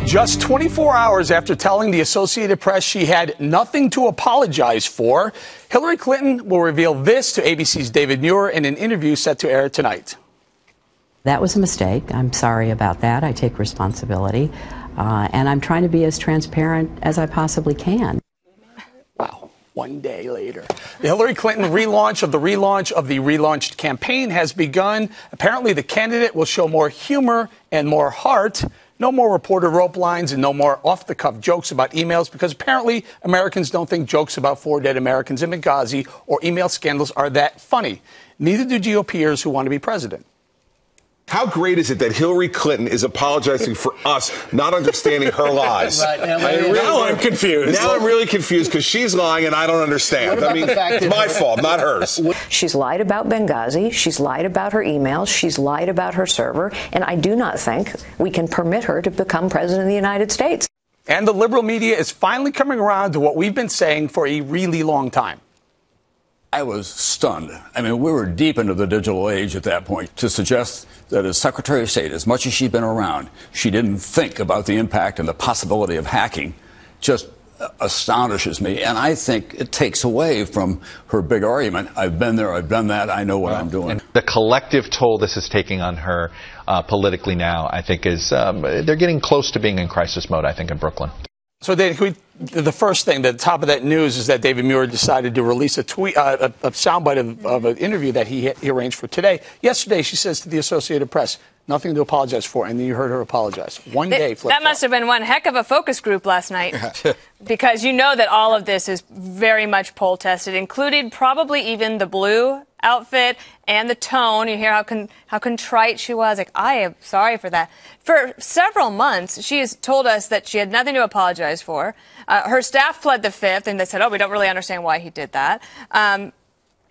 Just 24 hours after telling the Associated Press she had nothing to apologize for, Hillary Clinton will reveal this to ABC's David Muir in an interview set to air tonight. That was a mistake. I'm sorry about that. I take responsibility. And I'm trying to be as transparent as I possibly can. Wow. One day later. The Hillary Clinton relaunch of the relaunched campaign has begun. Apparently, the candidate will show more humor and more heart. No more reporter rope lines and no more off-the-cuff jokes about emails, because apparently Americans don't think jokes about 4 dead Americans in Benghazi or email scandals are that funny. Neither do GOPers who want to be president. How great is it that Hillary Clinton is apologizing for us not understanding her lies? Right, now I'm confused. Now I'm really confused because she's lying and I don't understand. I mean, it's my fault, not hers. She's lied about Benghazi. She's lied about her emails. She's lied about her server. And I do not think we can permit her to become president of the United States. And the liberal media is finally coming around to what we've been saying for a really long time. I was stunned. I mean, we were deep into the digital age at that point. To suggest that as Secretary of State, as much as she'd been around, she didn't think about the impact and the possibility of hacking just astonishes me. And I think it takes away from her big argument. I've been there, I've done that, I know what I'm doing. And the collective toll this is taking on her politically now, I think, is they're getting close to being in crisis mode, I think, in Brooklyn. So, Dave, the first thing, the top of that news is that David Muir decided to release a soundbite of an interview that he arranged for today. Yesterday, she says to the Associated Press, nothing to apologize for, and then you heard her apologize. One day, that must have been one heck of a focus group last night, because you know that all of this is very much poll tested, including probably even the blue outfit and the tone. You hear how contrite she was. Like, I am sorry for that. For several months, she has told us that she had nothing to apologize for. Her staff pled the fifth, and they said, oh, we don't really understand why he did that. And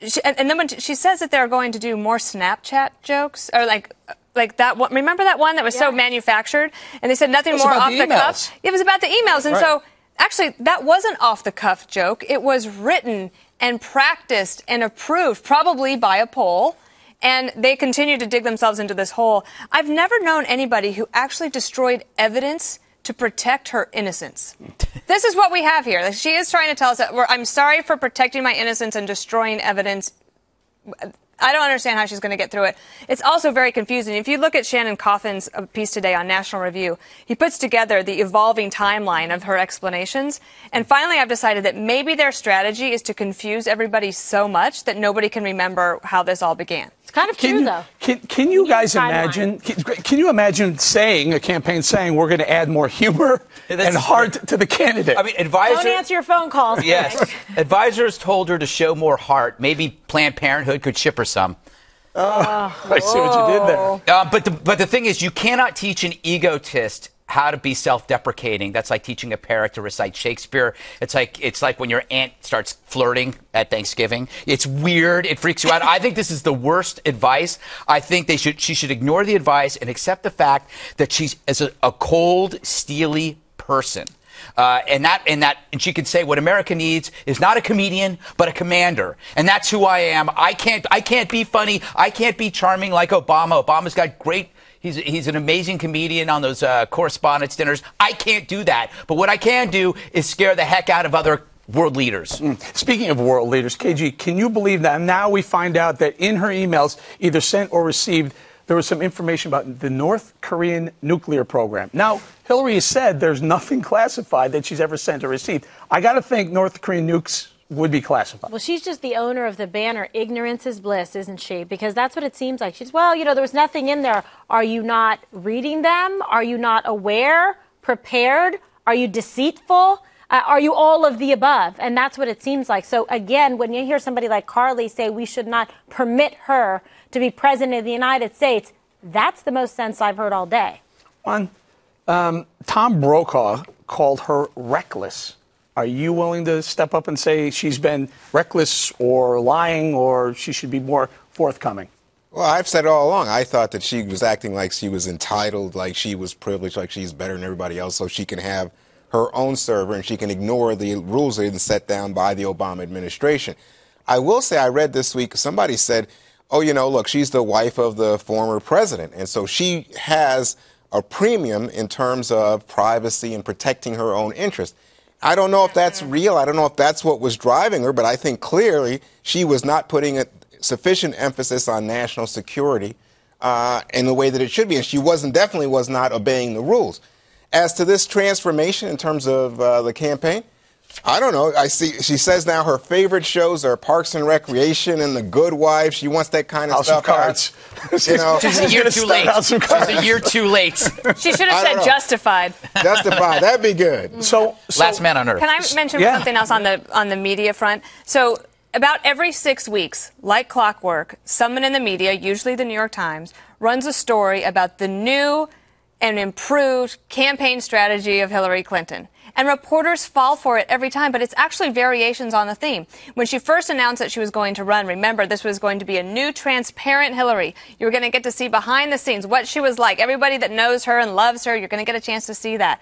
then when she says that they're going to do more Snapchat jokes, or like that one, remember that one that was so manufactured? And they said nothing more off the cuff. It was about the emails. And so, actually, that wasn't off the cuff joke. It was written and practiced and approved, probably by a poll. And they continue to dig themselves into this hole. I've never known anybody who actually destroyed evidence to protect her innocence. This is what we have here. She is trying to tell us that I'm sorry for protecting my innocence and destroying evidence. I don't understand how she's going to get through it. It's also very confusing. If you look at Shannon Coffin's piece today on National Review, he puts together the evolving timeline of her explanations. And finally, I've decided that maybe their strategy is to confuse everybody so much that nobody can remember how this all began. It's kind of true, though. Can you guys imagine? Can you imagine a campaign saying we're going to add more humor and heart to the candidate? I mean, advisors. Don't answer your phone calls. Yes. Advisors told her to show more heart. Maybe Planned Parenthood could ship her some. I see what you did there. But the thing is, you cannot teach an egotist how to be self-deprecating. That's like teaching a parrot to recite Shakespeare. It's like when your aunt starts flirting at Thanksgiving. It's weird. It freaks you out. I think this is the worst advice. I think she should ignore the advice and accept the fact that she's a cold, steely person. And she could say what America needs is not a comedian, but a commander. And that's who I am. I can't be funny. I can't be charming like Obama. Obama's got great. He's an amazing comedian on those correspondence dinners. I can't do that. But what I can do is scare the heck out of other world leaders. Speaking of world leaders, KG, can you believe that now we find out that in her emails, either sent or received, there was some information about the North Korean nuclear program. Now, Hillary has said there's nothing classified that she's ever sent or received. I got to think North Korean nukes would be classified. Well, she's just the owner of the banner, ignorance is bliss, isn't she? Because that's what it seems like. She's, well, there was nothing in there. Are you not reading them? Are you not aware, prepared? Are you deceitful? Are you all of the above? And that's what it seems like. So, again, when you hear somebody like Carly say we should not permit her to be president of the United States, that's the most sense I've heard all day. Juan, Tom Brokaw called her reckless. Are you willing to step up and say she's been reckless or lying, or she should be more forthcoming? Well, I've said it all along. I thought that she was acting like she was entitled, like she was privileged, like she's better than everybody else, so she can have her own server and she can ignore the rules that have been set down by the Obama administration. I will say, I read this week, somebody said, oh, look, she's the wife of the former president, and so she has a premium in terms of privacy and protecting her own interests. I don't know if that's real. I don't know if that's what was driving her, but I think clearly she was not putting a sufficient emphasis on national security in the way that it should be, and she definitely was not obeying the rules. As to this transformation in terms of the campaign, I don't know. She says now her favorite shows are Parks and Recreation and The Good Wife. She wants that kind of House stuff. of Cards. You know, She's a year too late. She's a year too late. She should have said Justified. Justified. That'd be good. So Last Man on Earth. Can I mention something else on the media front? So about every 6 weeks, like clockwork, someone in the media, usually the New York Times, runs a story about the new and improved campaign strategy of Hillary Clinton. And reporters fall for it every time, but it's actually variations on the theme. When she first announced that she was going to run, remember, this was going to be a new, transparent Hillary. You were going to get to see behind the scenes what she was like. Everybody that knows her and loves her, you're going to get a chance to see that.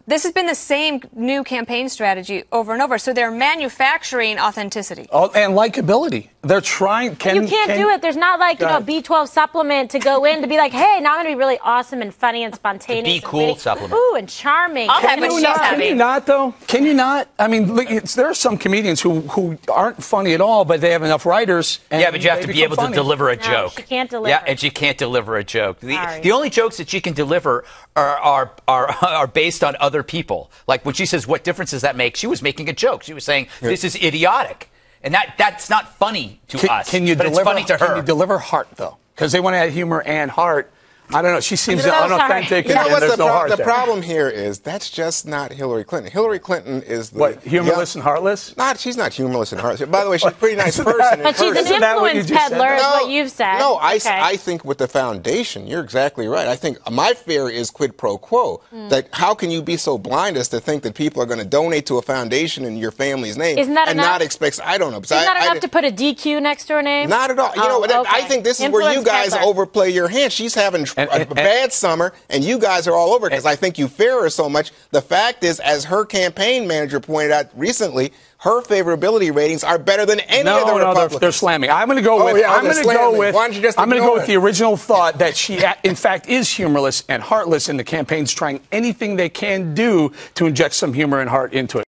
This has been the same new campaign strategy over and over. So they're manufacturing authenticity. Oh, and likability. They're trying. You can't do it. There's not like, B12 supplement to go in to be like, hey, now I'm going to be really awesome and funny and spontaneous. Be cool supplement. Ooh, and charming. I'll have what she's having. Can you not, though? Can you not? I mean, there are some comedians who aren't funny at all, but they have enough writers. Yeah, but you have to be able to deliver a joke. She can't deliver. Yeah, and she can't deliver a joke. The only jokes that she can deliver are based on other people. Like when she says, what difference does that make? She was making a joke. She was saying, this is idiotic. And that's not funny to us, but it's funny to her. Can you deliver heart, though? Because they want to add humor and heart. I don't know. She seems unauthentic. You know what's there's no heart the there. problem here is that's just not Hillary Clinton. Hillary Clinton is the humorless and heartless? She's not humorless and heartless. By the way, she's a pretty nice person. But she's an influence peddler, is what you've said. No, I think with the foundation, you're exactly right. I think my fear is quid pro quo. That how can you be so blind as to think that people are going to donate to a foundation in your family's name and not expect? I don't know. Isn't that enough to put a DQ next to her name? Not at all. I think this is where you guys overplay your hand. She's having a bad summer, and you guys are all over because I think you fear her so much. The fact is, as her campaign manager pointed out recently, her favorability ratings are better than any of the Republicans. No, they're slamming. I'm going to go with. I'm going to go with the original thought that she, in fact, is humorless and heartless, and the campaign's trying anything they can do to inject some humor and heart into it.